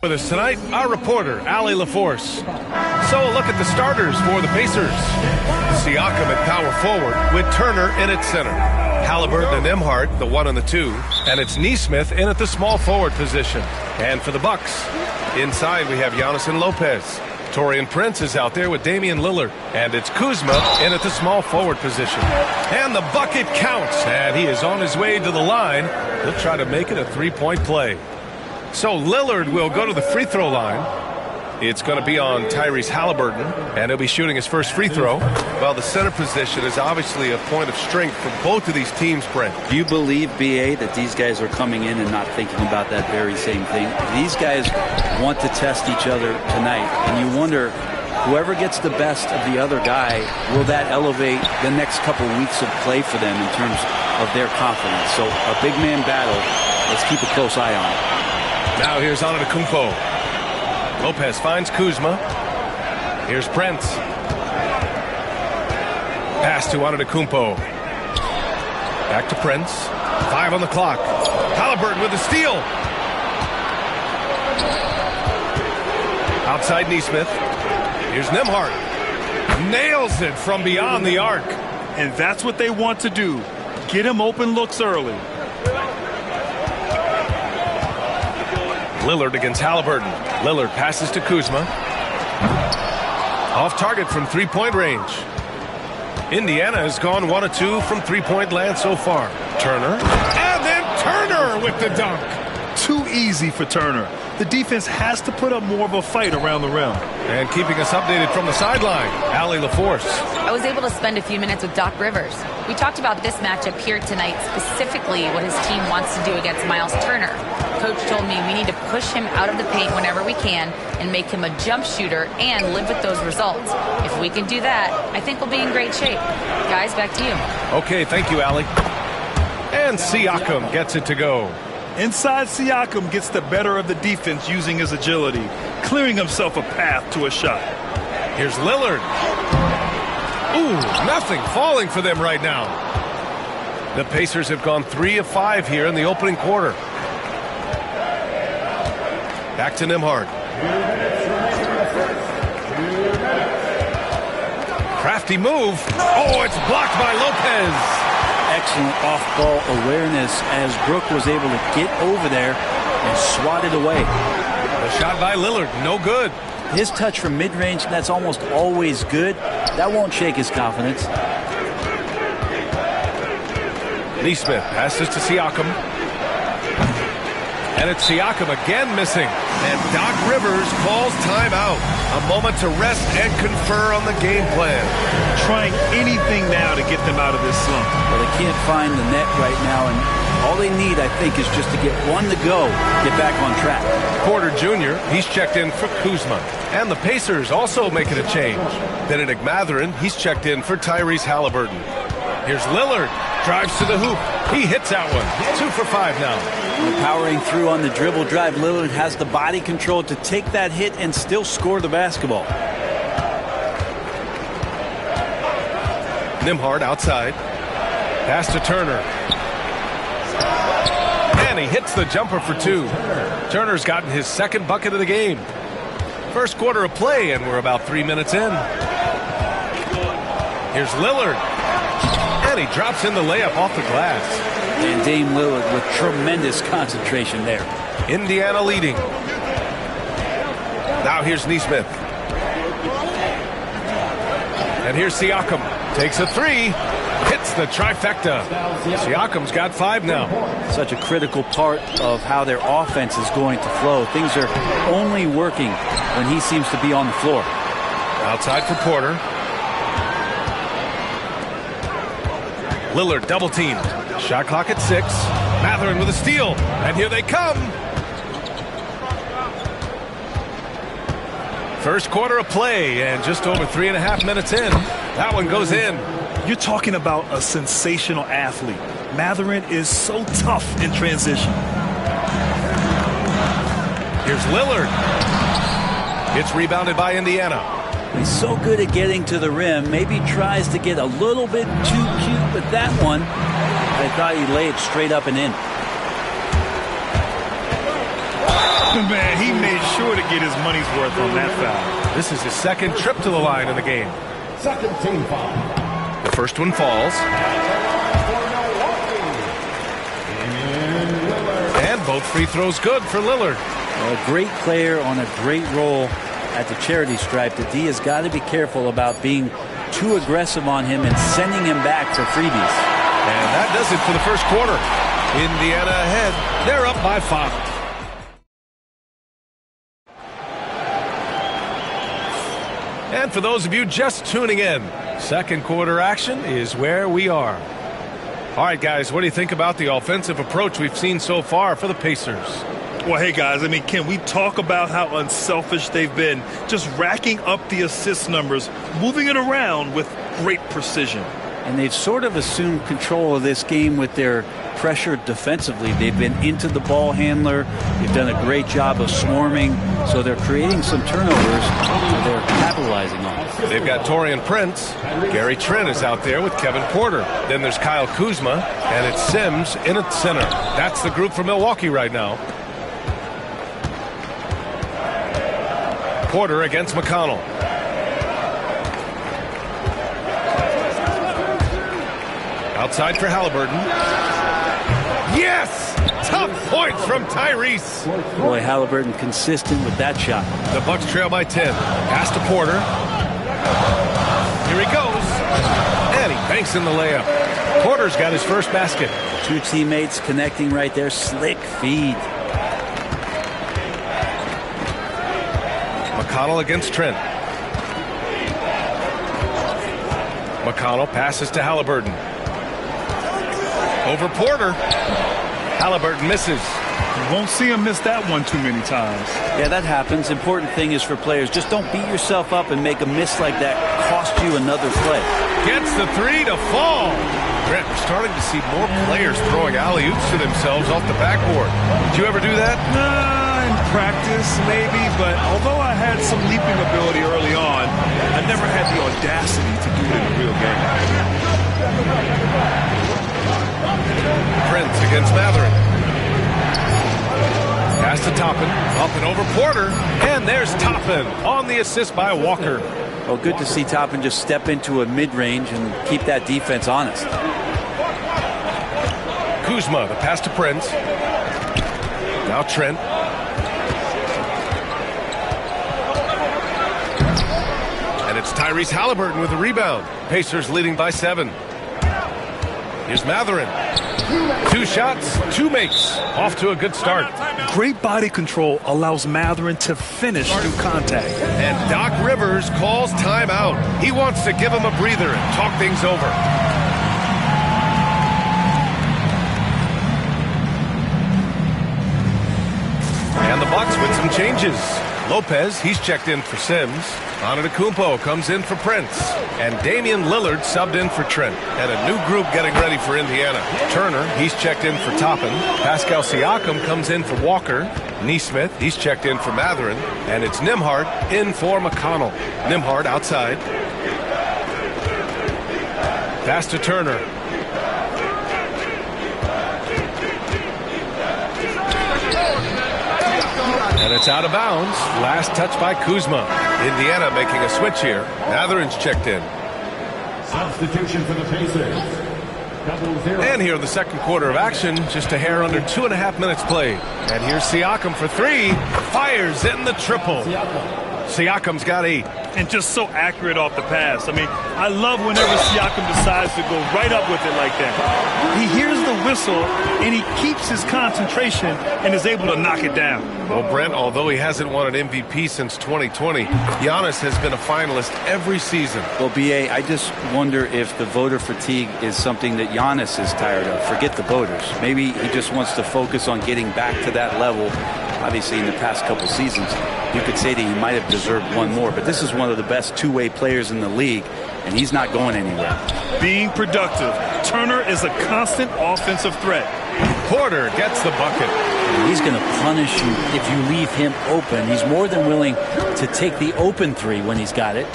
With us tonight, our reporter, Allie LaForce. So a look at the starters for the Pacers. Siakam at power forward with Turner in at center. Halliburton and Nembhard, the 1 and the 2. And it's Nesmith in at the small forward position. And for the Bucks, inside we have Giannis and Lopez. Taurean Prince is out there with Damian Lillard. And it's Kuzma in at the small forward position. And the bucket counts. And he is on his way to the line. He'll try to make it a three-point play. So Lillard will go to the free throw line. It's going to be on Tyrese Halliburton, and he'll be shooting his first free throw. Well, the center position is obviously a point of strength for both of these teams, Brent. Do you believe, B.A., that these guys are coming in and not thinking about that very same thing? These guys want to test each other tonight, and you wonder, whoever gets the best of the other guy, will that elevate the next couple weeks of play for them in terms of their confidence? So a big man battle. Let's keep a close eye on it. Now here's Antetokounmpo. Lopez finds Kuzma. Here's Prince. Pass to Antetokounmpo. Back to Prince. 5 on the clock. Halliburton with the steal. Outside Nesmith. Here's Nembhard. Nails it from beyond the arc. And that's what they want to do. Get him open looks early. Lillard against Halliburton. Lillard passes to Kuzma. Off target from three-point range. Indiana has gone 1 of 2 from three-point land so far. Turner. And then Turner with the dunk. Too easy for Turner. The defense has to put up more of a fight around the rim. And keeping us updated from the sideline, Allie LaForce. I was able to spend a few minutes with Doc Rivers. We talked about this matchup here tonight, specifically what his team wants to do against Miles Turner. Coach told me we need to push him out of the paint whenever we can and make him a jump shooter and live with those results. If we can do that, I think we'll be in great shape. Guys, back to you. Okay, thank you, Allie. And Siakam gets it to go. Inside, Siakam gets the better of the defense using his agility, clearing himself a path to a shot. Here's Lillard. Ooh, nothing falling for them right now. The Pacers have gone 3 of 5 here in the opening quarter. Back to Nembhard. Crafty move. Oh, it's blocked by Lopez. Excellent off-ball awareness as Brook was able to get over there and swat it away. The shot by Lillard, no good. His touch from mid-range, that's almost always good. That won't shake his confidence. Nesmith passes to Siakam. And it's Siakam again missing. And Doc Rivers calls timeout. A moment to rest and confer on the game plan. Trying anything now to get them out of this slump. Well, they can't find the net right now, and all they need, I think, is just to get one to go, get back on track. Porter Jr., he's checked in for Kuzma. And the Pacers also making a change. Benedict Mathurin, he's checked in for Tyrese Halliburton. Here's Lillard, drives to the hoop. He hits that one. 2 for 5 now. Powering through on the dribble drive, Lillard has the body control to take that hit and still score the basketball. Nembhard outside. Pass to Turner. And he hits the jumper for 2. Turner's gotten his second bucket of the game. First quarter of play, and we're about 3 minutes in. Here's Lillard. And he drops in the layup off the glass. And Dame Lillard with tremendous concentration there. Indiana leading. Now here's Nesmith. And here's Siakam. Takes a 3. Hits the trifecta. Siakam's got 5 now. Such a critical part of how their offense is going to flow. Things are only working when he seems to be on the floor. Outside for Porter. Lillard double teamed. Shot clock at 6. Mathurin with a steal. And here they come. First quarter of play and just over 3.5 minutes in. That one goes in. You're talking about a sensational athlete. Mathurin is so tough in transition. Here's Lillard. It's rebounded by Indiana. He's so good at getting to the rim. Maybe tries to get a little bit too cute with that one. I thought he laid it straight up and in. Man, he made sure to get his money's worth on that foul. This is his second trip to the line in the game. Second team foul. The first one falls. And both free throws good for Lillard. A great player on a great role at the charity stripe. The D has got to be careful about being too aggressive on him and sending him back for freebies. And that does it for the first quarter. Indiana ahead. They're up by 5. And for those of you just tuning in, second quarter action is where we are. All right, guys, what do you think about the offensive approach we've seen so far for the Pacers? Well, hey, guys, I mean, can we talk about how unselfish they've been? Just racking up the assist numbers, moving it around with great precision. And they've sort of assumed control of this game with their pressure defensively. They've been into the ball handler. They've done a great job of swarming. So they're creating some turnovers that they're capitalizing on. They've got Taurean Prince. Gary Trent is out there with Kevin Porter. Then there's Kyle Kuzma, and it's Sims in at center. That's the group for Milwaukee right now. Porter against McConnell. Outside for Halliburton. Yes! Tough points from Tyrese. Boy, Halliburton consistent with that shot. The Bucks trail by 10. Pass to Porter. Here he goes. And he banks in the layup. Porter's got his first basket. Two teammates connecting right there. Slick feed. McConnell against Trent. McConnell passes to Halliburton. Over Porter. Halliburton misses. You won't see him miss that one too many times. Yeah, that happens. Important thing is for players, just don't beat yourself up and make a miss like that cost you another play. Gets the three to fall. Brent, we're starting to see more players throwing alley-oops to themselves off the backboard. Did you ever do that? In practice, maybe, but although I had some leaping ability early on, I never had the audacity to do it in a real game. Prince against Matherin. Pass to Toppin. Up and over Porter. And there's Toppin on the assist by Walker. Well, good to see Toppin just step into a mid-range and keep that defense honest. Kuzma, the pass to Prince. Now Trent. And it's Tyrese Halliburton with the rebound. Pacers leading by 7. Here's Matherin. 2 shots, 2 makes. Off to a good start. Great body control allows Matherin to finish through contact. And Doc Rivers calls timeout. He wants to give him a breather and talk things over. And the Bucks with some changes. Lopez, he's checked in for Sims. Antetokounmpo comes in for Prince. And Damian Lillard subbed in for Trent. And a new group getting ready for Indiana. Turner, he's checked in for Toppin. Pascal Siakam comes in for Walker. Nesmith, he's checked in for Matherin. And it's Nembhard in for McConnell. Nembhard outside. Pass to Turner. And it's out of bounds. Last touch by Kuzma. Indiana making a switch here. Matherin's checked in. Substitution for the Pacers. 0-0. And here in the second quarter of action, just a hair under 2.5 minutes played. And here's Siakam for 3. Fires in the triple. Siakam's got 8. And just so accurate off the pass. I mean, I love whenever Siakam decides to go right up with it like that. He hears the whistle, and he keeps his concentration and is able to knock it down. Well, Brent, although he hasn't won an MVP since 2020, Giannis has been a finalist every season. Well, B.A., I just wonder if the voter fatigue is something that Giannis is tired of. Forget the voters. Maybe he just wants to focus on getting back to that level. Obviously, in the past couple seasons, you could say that he might have deserved one more, but this is one of the best two-way players in the league, and he's not going anywhere. Being productive. Turner is a constant offensive threat. Porter gets the bucket. And he's going to punish you if you leave him open. He's more than willing to take the open 3 when he's got it.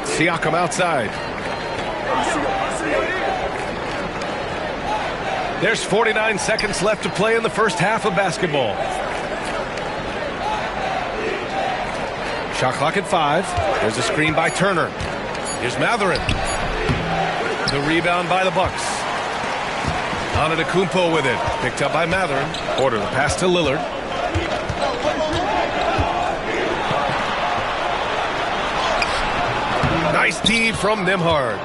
Siakam outside. There's 49 seconds left to play in the first half of basketball. Shot clock at 5. There's a screen by Turner. Here's Matherin. The rebound by the Bucks. Antetokounmpo with it. Picked up by Matherin. Porter the pass to Lillard. Nice D from Nembhard.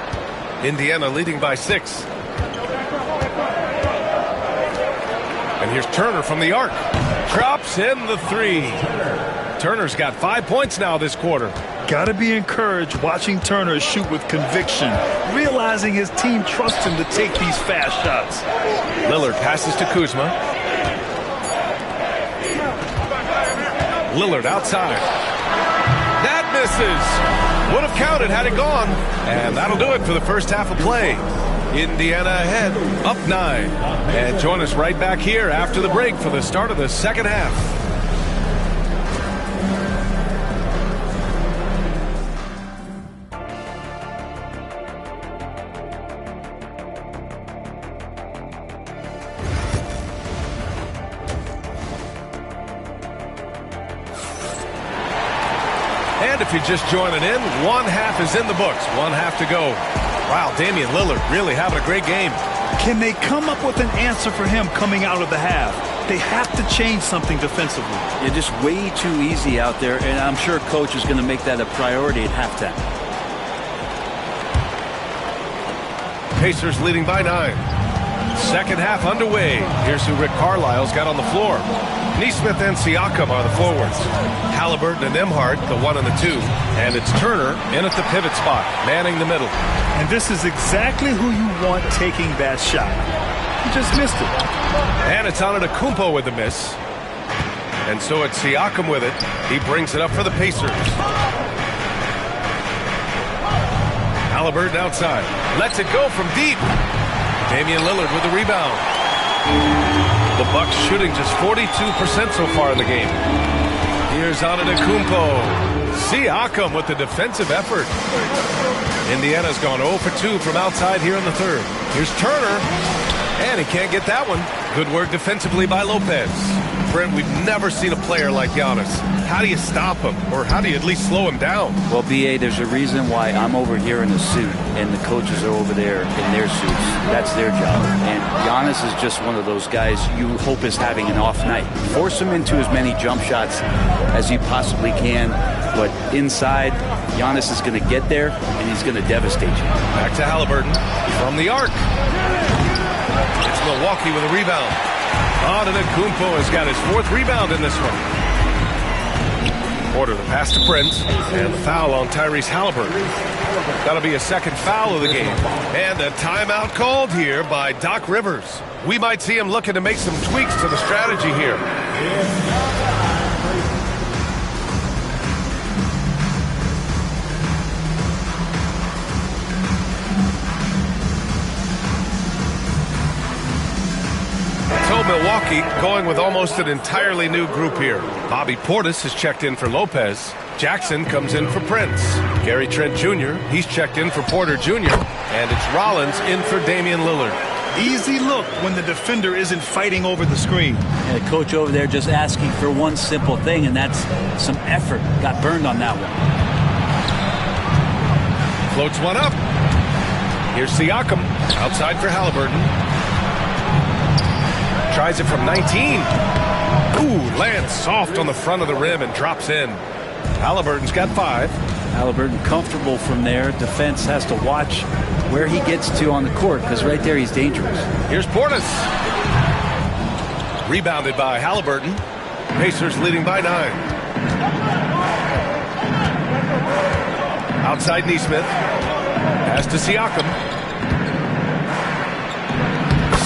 Indiana leading by 6. And here's Turner from the arc. Drops in the 3. Turner's got 5 points now this quarter. Got to be encouraged watching Turner shoot with conviction, realizing his team trusts him to take these fast shots. Lillard passes to Kuzma. Lillard outside. That misses. Would have counted had it gone. And that'll do it for the first half of play. Indiana ahead, up 9. And join us right back here after the break for the start of the second half. And if you're just joining in, one half is in the books. One half to go. Wow, Damian Lillard really having a great game. Can they come up with an answer for him coming out of the half? They have to change something defensively. You're just way too easy out there, and I'm sure coach is going to make that a priority at halftime. Pacers leading by 9. Second half underway. Here's who Rick Carlisle's got on the floor. Nesmith and Siakam are the forwards. Halliburton and Nembhard, the 1 and the 2. And it's Turner in at the pivot spot, manning the middle. And this is exactly who you want taking that shot. He just missed it. And it's Antetokounmpo with the miss. And so it's Siakam with it. He brings it up for the Pacers. Halliburton outside. Lets it go from deep. Damian Lillard with the rebound. The Bucks shooting just 42% so far in the game. Here's Antetokounmpo. Siakam with the defensive effort. Indiana's gone 0 for 2 from outside here in the third. Here's Turner. And he can't get that one. Good work defensively by Lopez. Brent, we've never seen a player like Giannis. How do you stop him? Or how do you at least slow him down? Well, B.A., there's a reason why I'm over here in a suit and the coaches are over there in their suits. That's their job. And Giannis is just one of those guys you hope is having an off night. Force him into as many jump shots as you possibly can. But inside, Giannis is going to get there and he's going to devastate you. Back to Halliburton from the arc. It's Milwaukee with a rebound. Antetokounmpo has got his 4th rebound in this one. Porter the pass to Prince. And the foul on Tyrese Halliburton. That'll be a second foul of the game. And a timeout called here by Doc Rivers. We might see him looking to make some tweaks to the strategy here. So Milwaukee going with almost an entirely new group here. Bobby Portis has checked in for Lopez. Jackson comes in for Prince. Gary Trent Jr., he's checked in for Porter Jr. And it's Rollins in for Damian Lillard. Easy look when the defender isn't fighting over the screen. And the coach over there just asking for one simple thing, and that's some effort. Got burned on that one. Floats one up. Here's Siakam outside for Halliburton. Tries it from 19. Ooh, lands soft on the front of the rim and drops in. Halliburton's got 5. Halliburton comfortable from there. Defense has to watch where he gets to on the court because right there he's dangerous. Here's Portis. Rebounded by Halliburton. Pacers leading by 9. Outside Nesmith. Pass to Siakam.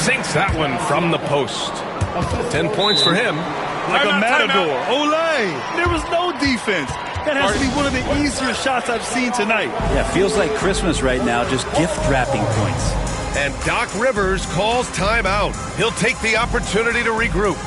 Sinks that one from the post. 10 points for him. Like a matador. Olay! There was no defense. That has to be one of the easier shots I've seen tonight. Yeah, feels like Christmas right now, just gift wrapping points. And Doc Rivers calls timeout. He'll take the opportunity to regroup.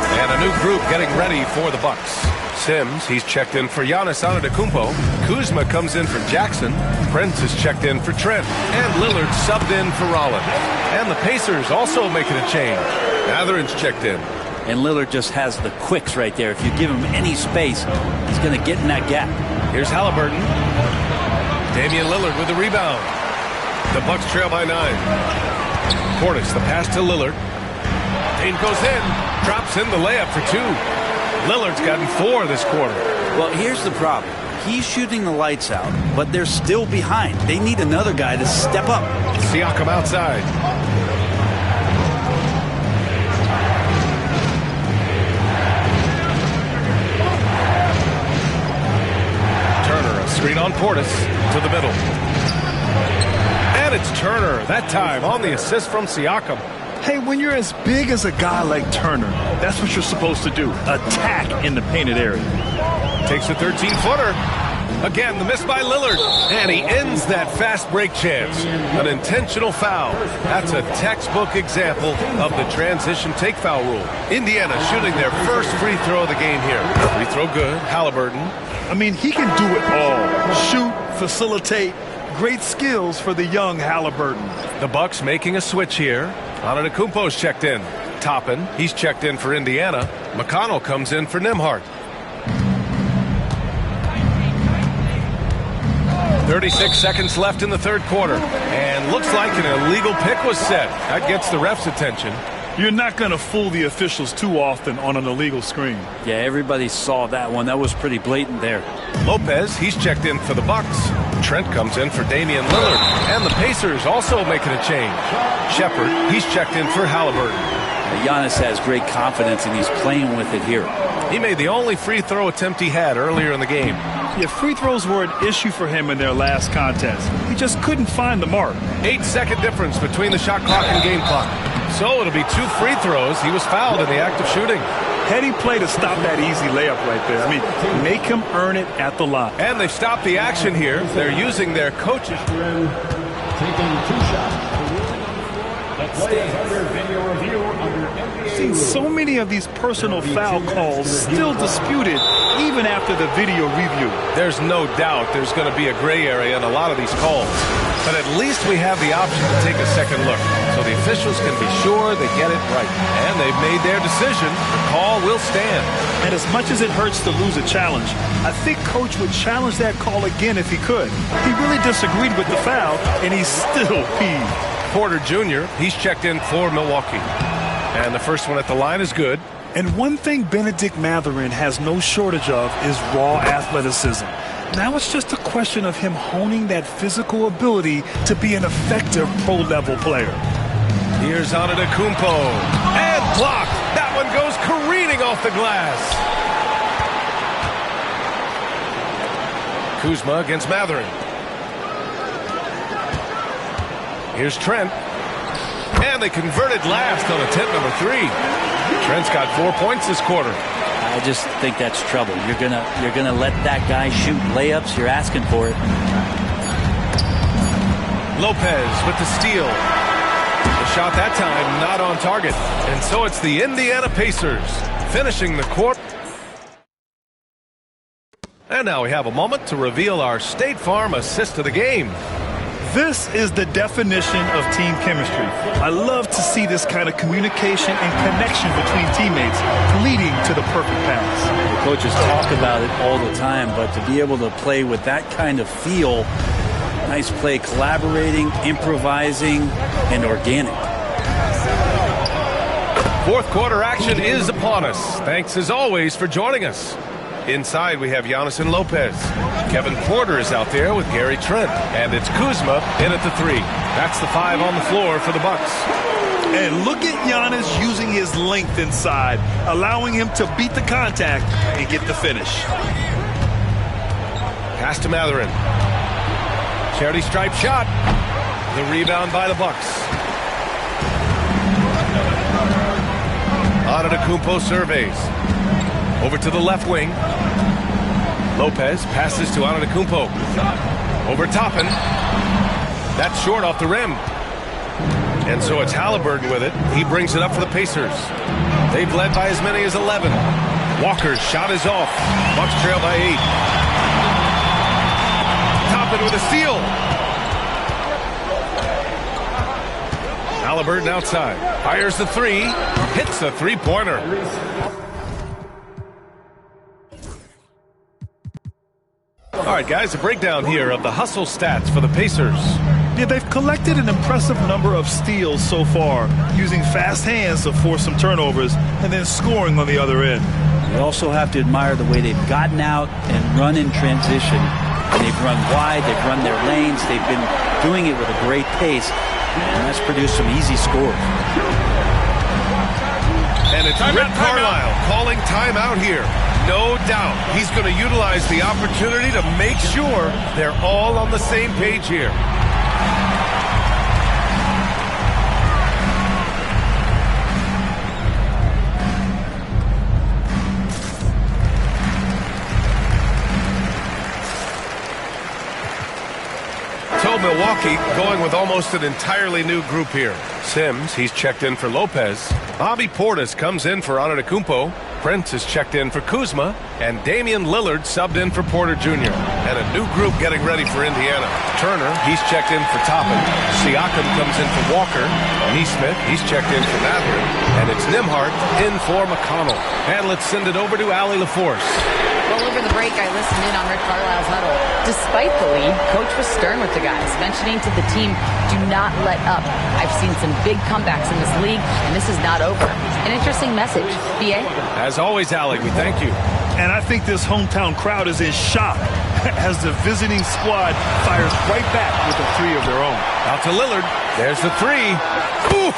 And a new group getting ready for the Bucks. Sims, he's checked in for Giannis Antetokounmpo. Kuzma comes in for Jackson. Prince is checked in for Trent. And Lillard subbed in for Rollins. And the Pacers also making a change. Mathurin's checked in. And Lillard just has the quicks right there. If you give him any space, he's going to get in that gap. Here's Halliburton. Damian Lillard with the rebound. The Bucks trail by 9. Portis, the pass to Lillard. Dane goes in, drops in the layup for 2. Lillard's gotten 4 this quarter. Well, here's the problem. He's shooting the lights out, but they're still behind. They need another guy to step up. Siakam outside. Turner, a screen on Portis to the middle. And it's Turner, that time on the assist from Siakam. Hey, when you're as big as a guy like Turner, that's what you're supposed to do. Attack in the painted area. Takes a 13-footer. Again, the miss by Lillard. And he ends that fast break chance. An intentional foul. That's a textbook example of the transition take foul rule. Indiana shooting their first free throw of the game here. Free throw good. Halliburton. I mean, he can do it all. Shoot, facilitate. Great skills for the young Halliburton. The Bucks making a switch here. Antetokounmpo's checked in. Toppin, he's checked in for Indiana. McConnell comes in for Nembhard. 36 seconds left in the third quarter. And looks like an illegal pick was set. That gets the ref's attention. You're not going to fool the officials too often on an illegal screen. Yeah, everybody saw that one. That was pretty blatant there. Lopez, he's checked in for the Bucks. Trent comes in for Damian Lillard. And the Pacers also making a change. Shepard, he's checked in for Halliburton. Giannis has great confidence, and he's playing with it here. He made the only free throw attempt he had earlier in the game. Yeah, free throws were an issue for him in their last contest. He just couldn't find the mark. 8-second difference between the shot clock and game clock. So it'll be 2 free throws. He was fouled in the act of shooting. Heady play to stop that easy layup right there. I mean, make him earn it at the line. And they've stopped the action here. They're using their coaches. Taking 2 shots. The play is under video review under NBA. Seen so many of these personal foul calls still disputed even after the video review. There's no doubt there's going to be a gray area in a lot of these calls. But at least we have the option to take a second look, so the officials can be sure they get it right. And they've made their decision. The call will stand. And as much as it hurts to lose a challenge, I think Coach would challenge that call again if he could. He really disagreed with the foul, and he's still peeved. Porter Jr., he's checked in for Milwaukee. And the first one at the line is good. And one thing Benedict Mathurin has no shortage of is raw athleticism. Now it's just a question of him honing that physical ability to be an effective pro-level player. Here's Antetokounmpo. And blocked. That one goes careening off the glass. Kuzma against Mathurin. Here's Trent. And they converted last on attempt number 3. Trent's got 4 points this quarter. I just think that's trouble. You're gonna let that guy shoot layups. You're asking for it. Lopez with the steal. The shot that time not on target. And so it's the Indiana Pacers finishing the quarter. And now we have a moment to reveal our State Farm assist of the game. This is the definition of team chemistry. I love to see this kind of communication and connection between teammates leading to the perfect pass. The coaches talk about it all the time, but to be able to play with that kind of feel, nice play, collaborating, improvising, and organic. Fourth quarter action is upon us. Thanks as always for joining us. Inside, we have Giannis and Lopez. Kevin Porter is out there with Gary Trent. And it's Kuzma in at the 3. That's the 5 on the floor for the Bucks. And look at Giannis using his length inside, allowing him to beat the contact and get the finish. Pass to Mathurin. Charity stripe shot. The rebound by the Bucks. Antetokounmpo surveys. Over to the left wing. Lopez passes to Antetokounmpo. Over Toppin. That's short off the rim. And so it's Halliburton with it. He brings it up for the Pacers. They've led by as many as 11. Walker's shot is off. Bucks trail by 8. Toppin with a steal. Halliburton outside. Fires the 3. Hits a three-pointer. All right, guys, a breakdown here of the hustle stats for the Pacers. Yeah, they've collected an impressive number of steals so far, using fast hands to force some turnovers and then scoring on the other end. You also have to admire the way they've gotten out and run in transition. And they've run wide, they've run their lanes, they've been doing it with a great pace, and that's produced some easy scores. And it's Rick Carlisle calling timeout here. No doubt he's going to utilize the opportunity to make sure they're all on the same page here. Milwaukee going with almost an entirely new group here. Sims, he's checked in for Lopez. Bobby Portis comes in for Antetokounmpo. Prince is checked in for Kuzma. And Damian Lillard subbed in for Porter Jr. And a new group getting ready for Indiana. Turner, he's checked in for Toppin. Siakam comes in for Walker. Neesmith, he's checked in for Mathurin. And it's Nembhard in for McConnell. And let's send it over to Allie LaForce. Well, over the break, I listened in on Rick Carlisle's huddle. Despite the lead, Coach was stern with the guys, mentioning to the team, do not let up. I've seen some big comebacks in this league, and this is not over. An interesting message. B.A.? As always, Allie, we thank you. And I think this hometown crowd is in shock as the visiting squad fires right back with a 3 of their own. Out to Lillard. There's the 3. Ooh,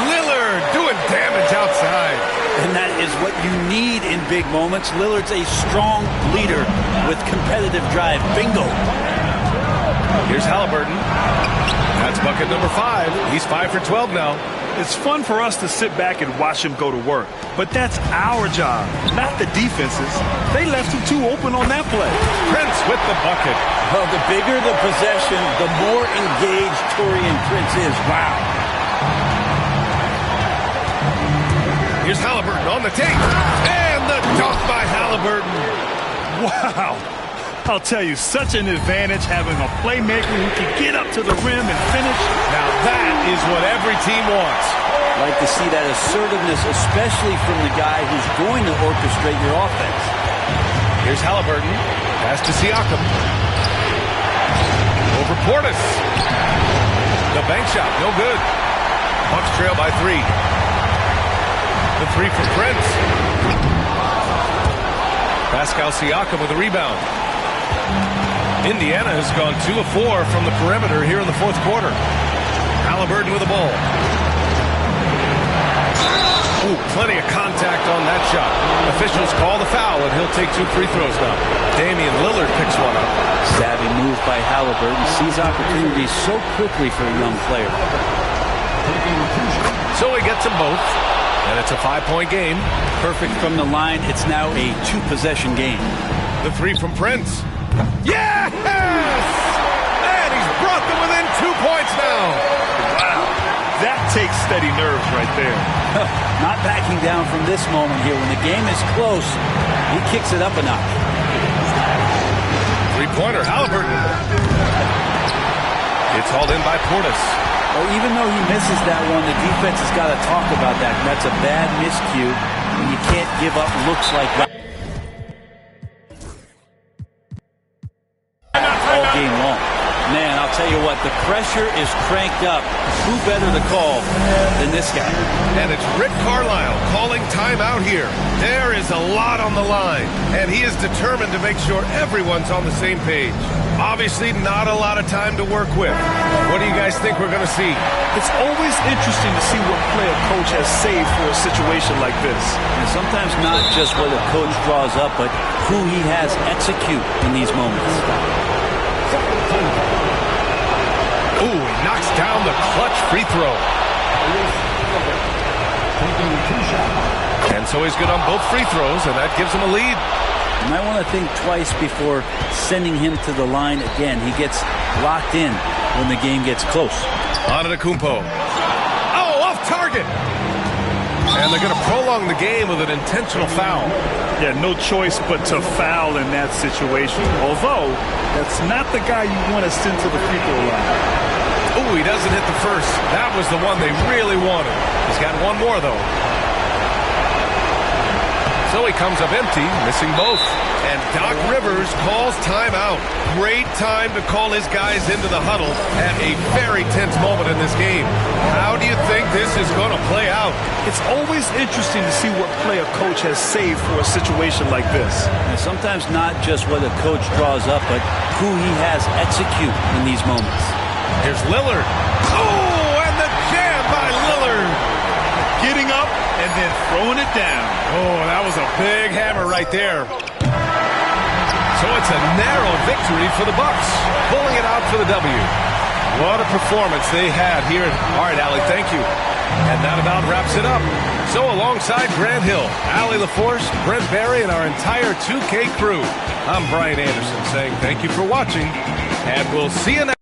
Lillard doing damage outside. And that is what you need in big moments. Lillard's a strong leader with competitive drive. Bingo. Here's Halliburton. That's bucket number 5. He's 5 for 12 now. It's fun for us to sit back and watch him go to work. But that's our job, not the defense's. They left him too open on that play. Prince with the bucket. Well, the bigger the possession, the more engaged Taurean Prince is. Wow. Here's Halliburton on the take. And the dunk by Halliburton. Wow. I'll tell you, such an advantage having a playmaker who can get up to the rim and finish. Now that is what every team wants. Like to see that assertiveness, especially from the guy who's going to orchestrate your offense. Here's Halliburton. Pass to Siakam. Over Portis. The bank shot, no good. Bucks trail by 3. The 3 from Prince. Pascal Siakam with a rebound. Indiana has gone 2 of 4 from the perimeter here in the 4th quarter. Halliburton with the ball. Ooh, plenty of contact on that shot. Officials call the foul, and he'll take 2 free throws now. Damian Lillard picks one up. Savvy move by Halliburton. Sees opportunities so quickly for a young player. So he gets them both, and it's a 5-point game. Perfect from the line. It's now a 2-possession game. The 3 from Prince. Yes! And he's brought them within 2 points now. Wow. That takes steady nerves right there. Not backing down from this moment here. When the game is close, he kicks it up a notch. 3-pointer, Halliburton. It's hauled in by Portis. Well, even though he misses that one, the defense has got to talk about that. That's a bad miscue, and you can't give up looks like that all game long. Man, I'll tell you what, the pressure is cranked up. Who better to call than this guy? And it's Rick Carlisle calling timeout here. There is a lot on the line, and he is determined to make sure everyone's on the same page. Obviously, not a lot of time to work with. What do you guys think we're going to see? It's always interesting to see what play a coach has saved for a situation like this. And sometimes not just what a coach draws up, but who he has execute in these moments. Ooh, he knocks down the clutch free throw. And so he's good on both free throws, and that gives him a lead. You might want to think twice before sending him to the line again. He gets locked in when the game gets close. Antetokounmpo. Oh, off target. And they're going to prolong the game with an intentional foul. Yeah, no choice but to foul in that situation. Although, that's not the guy you want to send to the free throw line. Ooh, he doesn't hit the first. That was the one they really wanted. He's got one more, though. So he comes up empty, missing both. And Doc Rivers calls timeout. Great time to call his guys into the huddle at a very tense moment in this game. How do you think this is going to play out? It's always interesting to see what play a coach has saved for a situation like this. And sometimes not just what a coach draws up, but who he has execute in these moments. Here's Lillard. Oh, and the jam by Lillard. Getting up and then throwing it down. Oh, that was a big hammer right there. So it's a narrow victory for the Bucks, pulling it out for the W. What a performance they had here. All right, Allie, thank you. And that about wraps it up. So alongside Grant Hill, Allie LaForce, Brent Barry, and our entire 2K crew, I'm Brian Anderson saying thank you for watching, and we'll see you next time.